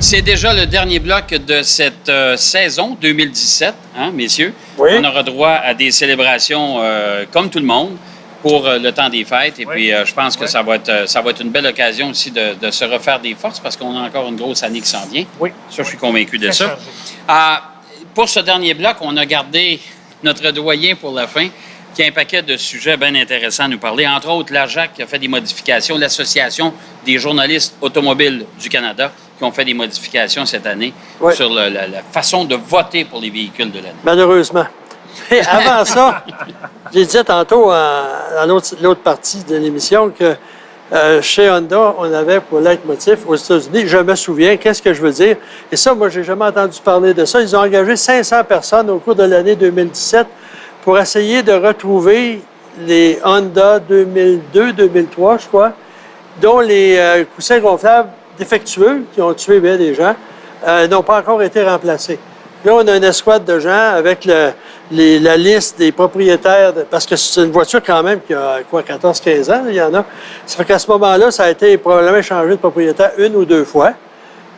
C'est déjà le dernier bloc de cette saison 2017, hein, messieurs. Oui. On aura droit à des célébrations comme tout le monde pour le temps des fêtes. Et puis, je pense que ça va être une belle occasion aussi de se refaire des forces parce qu'on a encore une grosse année qui s'en vient. Oui. Ça, je suis convaincu de ça. Pour ce dernier bloc, on a gardé notre doyen pour la fin, qui a un paquet de sujets bien intéressants à nous parler. Entre autres, l'AJAC qui a fait des modifications, l'Association des journalistes automobiles du Canada qui ont fait des modifications cette année sur la façon de voter pour les véhicules de l'année. Malheureusement. Et avant ça, j'ai dit tantôt dans l'autre partie de l'émission que chez Honda, on avait pour leitmotiv aux États-Unis, je me souviens, qu'est-ce que je veux dire? Et ça, moi, j'ai jamais entendu parler de ça. Ils ont engagé 500 personnes au cours de l'année 2017 pour essayer de retrouver les Honda 2002-2003, je crois, dont les coussins gonflables défectueux, qui ont tué bien des gens, n'ont pas encore été remplacés. Là, on a une escouade de gens avec la liste des propriétaires, parce que c'est une voiture quand même qui a, 14-15 ans, il y en a. Ça fait qu'à ce moment-là, ça a été probablement changé de propriétaire une ou deux fois.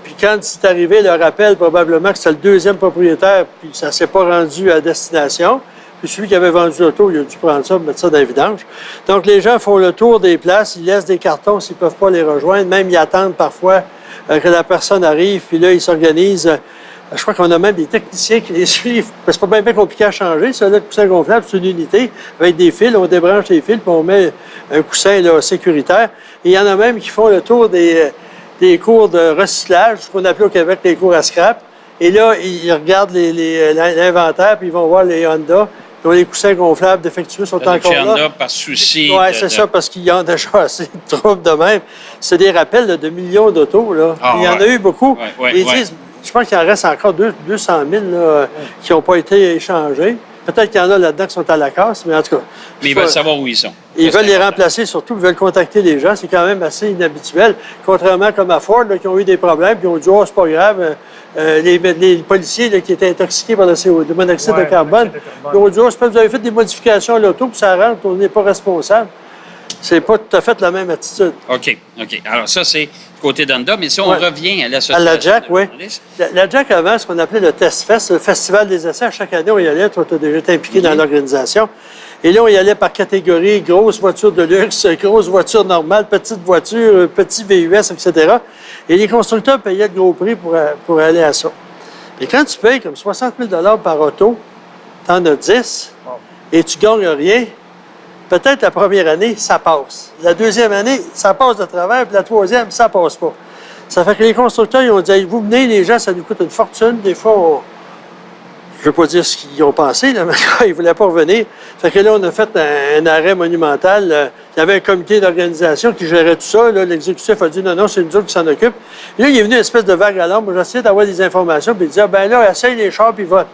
Puis quand c'est arrivé, le rappel, probablement que c'est le deuxième propriétaire, puis ça ne s'est pas rendu à destination. Puis celui qui avait vendu l'auto, il a dû prendre ça, mettre ça dans la vidange. Donc, les gens font le tour des places, ils laissent des cartons s'ils ne peuvent pas les rejoindre. Même, ils attendent parfois que la personne arrive, puis là, ils s'organisent. Je crois qu'on a même des techniciens qui les suivent. C'est pas bien compliqué à changer. Ça, là, le coussin gonflable, c'est une unité avec des fils. On débranche les fils, puis on met un coussin là, sécuritaire. Et il y en a même qui font le tour des cours de recyclage, ce qu'on appelle au Québec les cours à scrap. Et là, ils regardent l'inventaire, puis ils vont voir les Honda. Donc, les coussins gonflables défectueux sont encore là. Honda par souci. Oui, c'est ça, parce qu'ils ont déjà assez de troubles de même. C'est des rappels là, de millions d'autos. Il y en a eu beaucoup. Ils disent, je pense qu'il en reste encore 200 000 là, qui n'ont pas été échangés. Peut-être qu'il y en a là-dedans qui sont à la casse, mais en tout cas... Mais ils veulent savoir où ils sont. Ils veulent les remplacer, surtout. Ils veulent contacter les gens. C'est quand même assez inhabituel. Contrairement comme à Ford, là, qui ont eu des problèmes, puis ils ont dit « Oh, c'est pas grave. » Les policiers là, qui étaient intoxiqués par le monoxyde de carbone, ils ont dit « Oh, vous avez fait des modifications à l'auto, puis ça rentre, on n'est pas responsable. » C'est pas tout à fait la même attitude. OK. Alors, ça, c'est du côté d'Honda. Mais si on revient à l'association... À la JAC, oui. La JAC, avant, ce qu'on appelait le Test Fest, le Festival des essais. Chaque année, on y allait. Toi, tu as déjà été impliqué dans l'organisation. Et là, on y allait par catégorie, grosse voiture de luxe, grosse voiture normale, petite voiture, petit VUS, etc. Et les constructeurs payaient le gros prix pour aller à ça. Et quand tu payes comme 60 000 par auto, tu en as 10 et tu gagnes rien, peut-être la première année, ça passe. La deuxième année, ça passe de travers, puis la troisième, ça passe pas. Ça fait que les constructeurs, ils ont dit, vous venez, les gens, ça nous coûte une fortune. Des fois, je ne veux pas dire ce qu'ils ont pensé, là, mais ils ne voulaient pas revenir. Fait que là, on a fait un arrêt monumental. Il y avait un comité d'organisation qui gérait tout ça. L'exécutif a dit non, c'est nous autres qui s'en occupent. Et là, il est venu une espèce de vague à l'ombre. J'ai essayé d'avoir des informations, puis il dit ben là, essaye les chars, puis vote.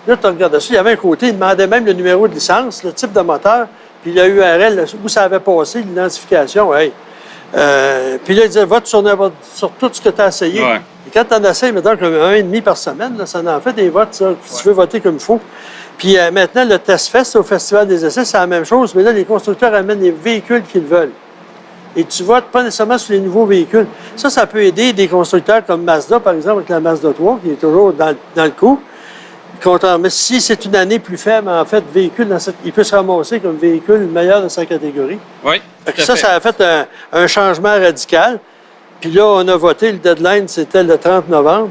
Là, tu regardes ça. Il y avait un côté, il demandait même le numéro de licence, le type de moteur, puis la URL, où ça avait passé, l'identification. Hey. Puis là, il disait vote sur tout ce que tu as essayé. Ouais. Et quand tu en essayes, mettons, comme 1,5 par semaine, là, ça en fait des votes, ça, si tu veux voter comme il faut. Puis maintenant, le Test Fest au Festival des essais, c'est la même chose, mais là, les constructeurs amènent les véhicules qu'ils veulent. Et tu votes pas nécessairement sur les nouveaux véhicules. Ça peut aider des constructeurs comme Mazda, par exemple, avec la Mazda 3, qui est toujours dans le coup. Mais si c'est une année plus faible, en fait, véhicule, il peut se ramasser comme véhicule meilleur de sa catégorie. Oui, ça a fait un changement radical. Puis là, on a voté, le deadline, c'était le 30 novembre.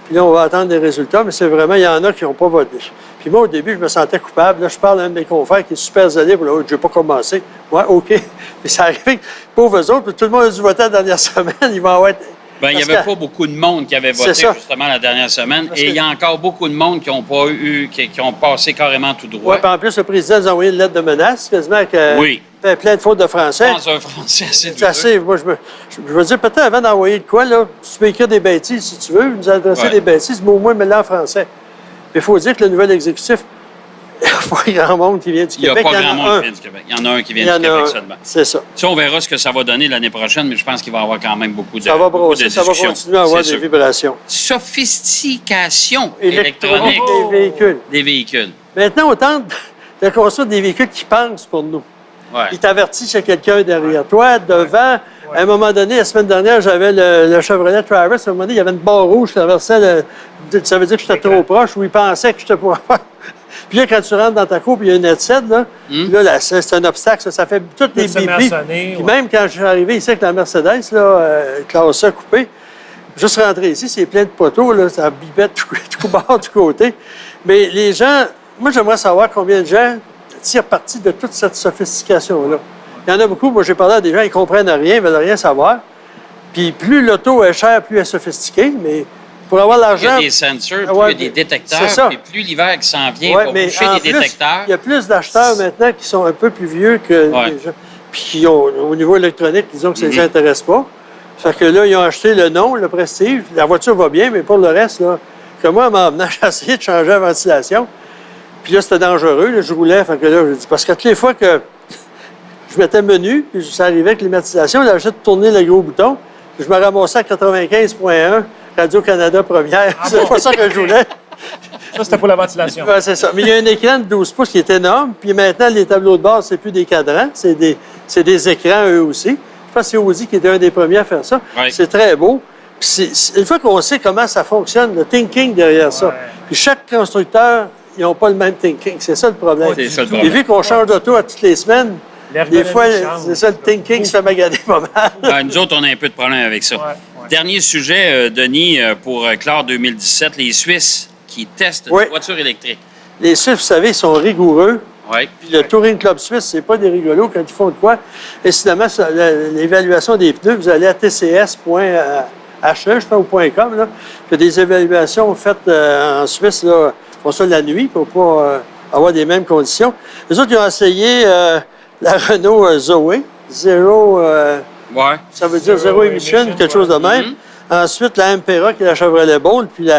Puis là, on va attendre les résultats, mais c'est vraiment, il y en a qui n'ont pas voté. Puis moi, au début, je me sentais coupable. Là, je parle à un de mes confrères qui est super zélé pour je n'ai pas commencé. Ouais, OK. Puis ça arrive que, pauvres autres, puis tout le monde a dû voter la dernière semaine. Ils vont avoir... Bien, il n'y avait pas beaucoup de monde qui avait voté justement la dernière semaine. Et il y a encore beaucoup de monde qui n'ont pas eu, qui ont passé carrément tout droit. Oui, puis en plus, le président nous a envoyé une lettre de menace, quasiment avec plein de fautes de français. Dans un français assez c'est assez. Moi, je veux dire, peut-être avant d'envoyer de quoi, là, tu peux écrire des bêtises si tu veux, nous adresser des bêtises, mais au moins mets-le en français. Mais il faut dire que le nouvel exécutif, il n'y a pas grand monde qui vient du Québec. Il n'y a pas grand monde qui vient du Québec. Il y en a un qui vient du Québec seulement. C'est ça. Ça, on verra ce que ça va donner l'année prochaine, mais je pense qu'il va y avoir quand même beaucoup de ça va brosser, ça va continuer à avoir des vibrations. Sophistication électronique des véhicules. Maintenant, on tente de construire des véhicules qui pensent pour nous. Ouais. Ils t'avertissent qu'il y a quelqu'un derrière toi, devant, À un moment donné, la semaine dernière, j'avais le Chevrolet Traverse. À un moment donné, il y avait une barre rouge qui traversait ça veut dire que j'étais trop proche ou il pensait que j'étais pour. Puis là, quand tu rentres dans ta cour, puis il y a une headset, là, c'est un obstacle. Ça fait toutes les bipis. Puis même quand je suis arrivé ici avec la Mercedes, classe A coupée, juste rentrer ici, c'est plein de poteaux, là, ça bipait de tout bord, de côté. Mais les gens, moi, j'aimerais savoir combien de gens tirent parti de toute cette sophistication-là. Il y en a beaucoup, moi, j'ai parlé à des gens, ils ne comprennent rien, ils ne veulent rien savoir. Puis plus l'auto est chère, plus elle est sophistiquée, mais pour avoir l'argent... Il y a des sensors, plus il y a des détecteurs, puis plus l'hiver qui s'en vient pour boucher des détecteurs. Il y a plus d'acheteurs maintenant qui sont un peu plus vieux que les gens, puis qui ont, au niveau électronique, disons que ça ne les intéresse pas. Fait que là, ils ont acheté le nom, le Prestige. La voiture va bien, mais pour le reste, là, que moi, en venant, j'ai essayé de changer la ventilation. Puis là, c'était dangereux. Là, je roulais. Fait que là, je dis, parce que toutes les fois que je mettais menu, puis ça arrivait avec climatisation, là, j'ai tourné le gros bouton. Je me ramassais à 95.1, Radio-Canada première. C'est pas ça que je voulais. Ça, c'était pour la ventilation. Oui, c'est ça. Mais il y a un écran de 12 pouces qui est énorme. Puis maintenant, les tableaux de bord, c'est plus des cadrans, c'est des écrans, eux aussi. Je pense que c'est Audi qui était un des premiers à faire ça. Ouais. C'est très beau. Puis une fois qu'on sait comment ça fonctionne, le thinking derrière ça. Puis chaque constructeur, ils n'ont pas le même thinking. C'est ça le problème. C'est ça le problème. Et vu qu'on change d'auto à toutes les semaines, des fois, c'est ça le thinking qui se fait maganer pas mal. Nous autres, on a un peu de problème avec ça. Dernier sujet, Denis, pour clore 2017, les Suisses qui testent des voitures électriques. Les Suisses, vous savez, ils sont rigoureux. Oui. Puis le Touring Club Suisse, c'est pas des rigolos quand ils font de quoi. Incidemment, l'évaluation des pneus, vous allez à tcs.he, je crois, ou .com, là. Il y a des évaluations faites en Suisse, là, ils font ça la nuit pour pas avoir les mêmes conditions. Les autres, ils ont essayé la Renault Zoe, zéro, ça veut dire zéro émission, quelque chose de même. Ensuite, la Ampera, qui est la Chevrolet Bolt, puis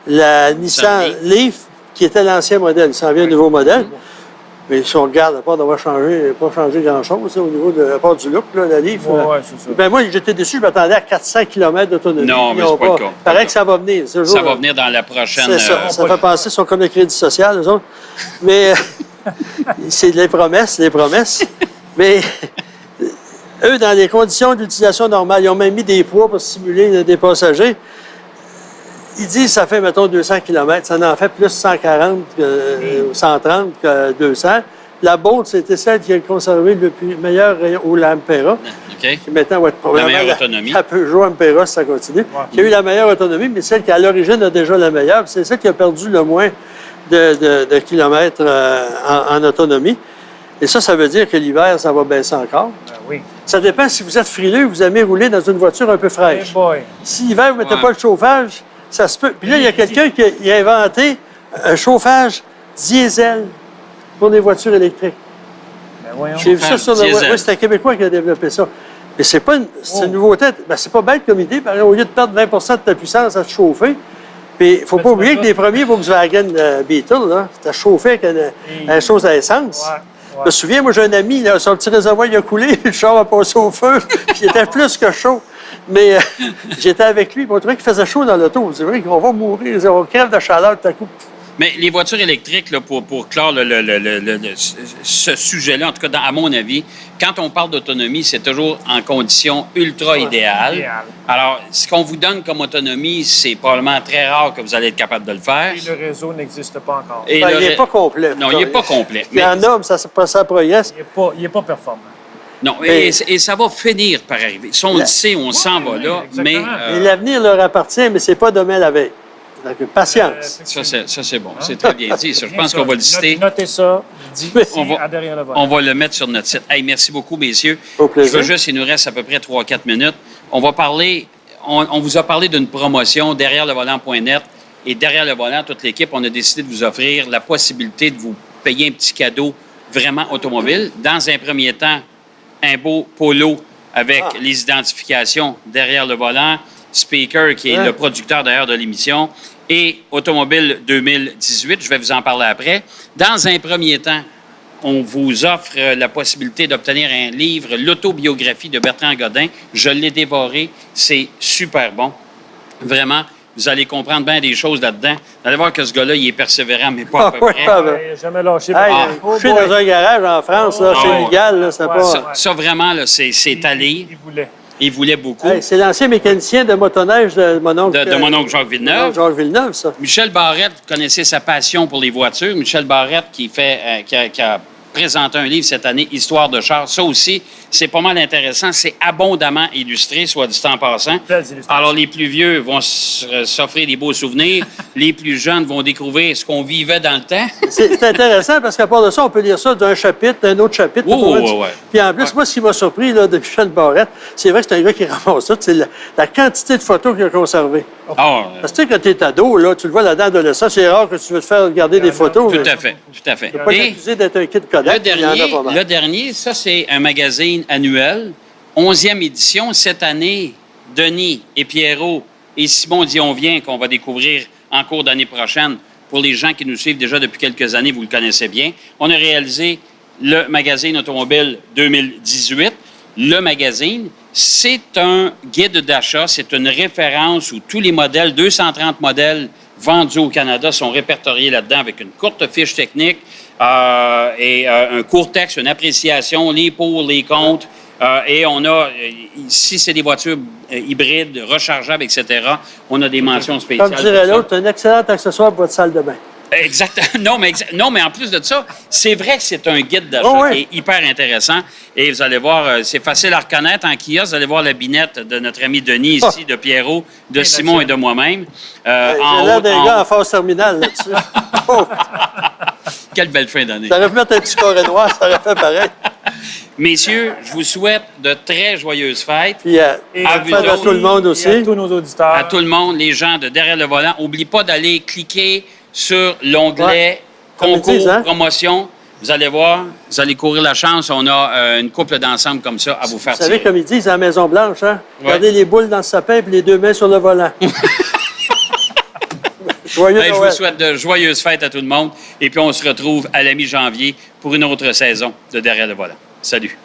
la Nissan Leaf, qui était l'ancien modèle. Il s'en vient un nouveau modèle. Mais si on regarde, à part d'avoir pas changé grand-chose au niveau à part du look, là, la Leaf. C'est ça. Ben moi, j'étais déçu, je m'attendais à 400 km d'autonomie. Non, mais c'est pas le cas. Il paraît que ça va venir. Ça va venir dans la prochaine... C'est ça. Ça fait penser, ils sont comme le crédit social, eux autres. Mais c'est des promesses, des promesses. Mais eux, dans les conditions d'utilisation normale, ils ont même mis des poids pour simuler des passagers. Ils disent que ça fait, mettons, 200 km. Ça en fait plus 140 ou 130 que 200. La Bolt, c'était celle qui a conservé le meilleur rayon, ou l'Ampera. OK. Qui maintenant va être probablement la meilleure autonomie. La Peugeot Ampera, si ça continue. Qui a eu la meilleure autonomie, mais celle qui, à l'origine, a déjà la meilleure. C'est celle qui a perdu le moins de kilomètres en autonomie. Et ça veut dire que l'hiver, ça va baisser encore. Ben oui. Ça dépend si vous êtes frileux, vous aimez rouler dans une voiture un peu fraîche. Hey boy. Si l'hiver, vous ne mettez pas le chauffage, ça se peut. Puis là, il y a quelqu'un qui a inventé un chauffage diesel pour les voitures électriques. Ben voyons. J'ai vu ça sur le web. Oui, c'est un Québécois qui a développé ça. Mais c'est pas une nouveauté. Ben, c'est pas bête comme idée. Au lieu de perdre 20 de ta puissance à te chauffer, puis il ne faut pas oublier que les premiers Volkswagen Beetle, là, c'était chauffé avec une chose à essence. Je me souviens, moi, j'ai un ami, là, son petit réservoir, il a coulé, le char a passé au feu, puis il était plus que chaud. Mais j'étais avec lui, puis on trouvait qu'il faisait chaud dans l'auto. C'est vrai qu'on va mourir, on crève de chaleur tout à coup. Mais les voitures électriques, là, pour clore ce sujet-là, en tout cas, à mon avis, quand on parle d'autonomie, c'est toujours en conditions ultra idéales. Alors, ce qu'on vous donne comme autonomie, c'est probablement très rare que vous allez être capable de le faire. Et le réseau n'existe pas encore. Et il n'est pas complet. Non, il n'est pas complet. Il y en a, mais ça progresse. Il n'est pas performant. Non, et ça va finir par arriver. Ça, on le sait, on s'en va là, mais... Et l'avenir leur appartient, mais c'est pas demain la veille. Donc, patience. Ça, c'est bon. C'est très bien dit. Ça, je pense qu'on va le citer. Notez ça. Derrière le volant. On va le mettre sur notre site. Hey, merci beaucoup, messieurs. Au plaisir. Je veux juste, il nous reste à peu près 3-4 minutes. On va parler... On vous a parlé d'une promotion derrière le volant.net. Et derrière le volant, toute l'équipe, on a décidé de vous offrir la possibilité de vous payer un petit cadeau vraiment automobile. Dans un premier temps, un beau polo avec les identifications derrière le volant, Speaker, qui est le producteur d'ailleurs de l'émission, et Automobile 2018. Je vais vous en parler après. Dans un premier temps, on vous offre la possibilité d'obtenir un livre, l'autobiographie de Bertrand Godin. Je l'ai dévoré. C'est super bon. Vraiment, vous allez comprendre bien des choses là-dedans. Vous allez voir que ce gars-là, il est persévérant, mais pas à peu près. Il n'a jamais lâché. Coucher dans un garage en France, là, c'est légal. Là, Ça, vraiment, là, c'est à lire. Il voulait. Il voulait beaucoup. Hey, c'est l'ancien mécanicien de motoneige de mon oncle. De mon oncle Jacques Villeneuve. Jacques Villeneuve, ça. Michel Barrette, vous connaissez sa passion pour les voitures. Michel Barrette qui a présenté un livre cette année, Histoire de char. Ça aussi, c'est pas mal intéressant. C'est abondamment illustré, soit dit en passant. Alors, les plus vieux vont s'offrir des beaux souvenirs. Les plus jeunes vont découvrir ce qu'on vivait dans le temps. C'est intéressant parce qu'à part de ça, on peut lire ça d'un chapitre, d'un autre chapitre. Puis en plus, moi, ce qui m'a surpris là, de Michel Barrette, c'est vrai que c'est un gars qui ramasse ça. C'est la quantité de photos qu'il a conservées. Parce que tu sais, quand tu es ado, là, tu le vois là-dedans adolescent, c'est rare que tu veux te faire regarder des photos. Tout à fait. Tu ne peux pas t'accuser d'être un kid Kodak. Le dernier, ça, c'est un magazine annuel, 11e édition. Cette année, Denis et Pierrot et Simon Dionvien, qu'on va découvrir en cours d'année prochaine. Pour les gens qui nous suivent déjà depuis quelques années, vous le connaissez bien. On a réalisé le magazine automobile 2018. Le magazine, c'est un guide d'achat, c'est une référence où tous les modèles, 230 modèles vendus au Canada sont répertoriés là-dedans avec une courte fiche technique et un court texte, une appréciation, les pour, les contre. Et on a, si c'est des voitures hybrides, rechargeables, etc., on a des mentions spéciales. Comme dirait l'autre, un excellent accessoire pour votre salle de bain. Exactement. Non, mais en plus de ça, c'est vrai que c'est un guide d'achat qui est hyper intéressant. Et vous allez voir, c'est facile à reconnaître en kiosque. Vous allez voir la binette de notre ami Denis ici, de Pierrot, de Simon et de moi-même. J'ai l'air d'un gars en phase terminale là-dessus. Quelle belle fin d'année. Ça aurait pu mettre un petit carré noir, ça aurait fait pareil. Messieurs, je vous souhaite de très joyeuses fêtes. Puis à tout le monde aussi. Et à tous nos auditeurs. À tout le monde, les gens de Derrière le volant. N'oubliez pas d'aller cliquer sur l'onglet concours, promotion. Vous allez voir, vous allez courir la chance. On a une couple d'ensemble comme ça à vous faire tirer. Vous savez, comme ils disent à la Maison-Blanche, hein? Regardez les boules dans le sapin et les deux mains sur le volant. Je vous souhaite de joyeuses fêtes à tout le monde. Et puis, on se retrouve à la mi-janvier pour une autre saison de Derrière le volant. Salut.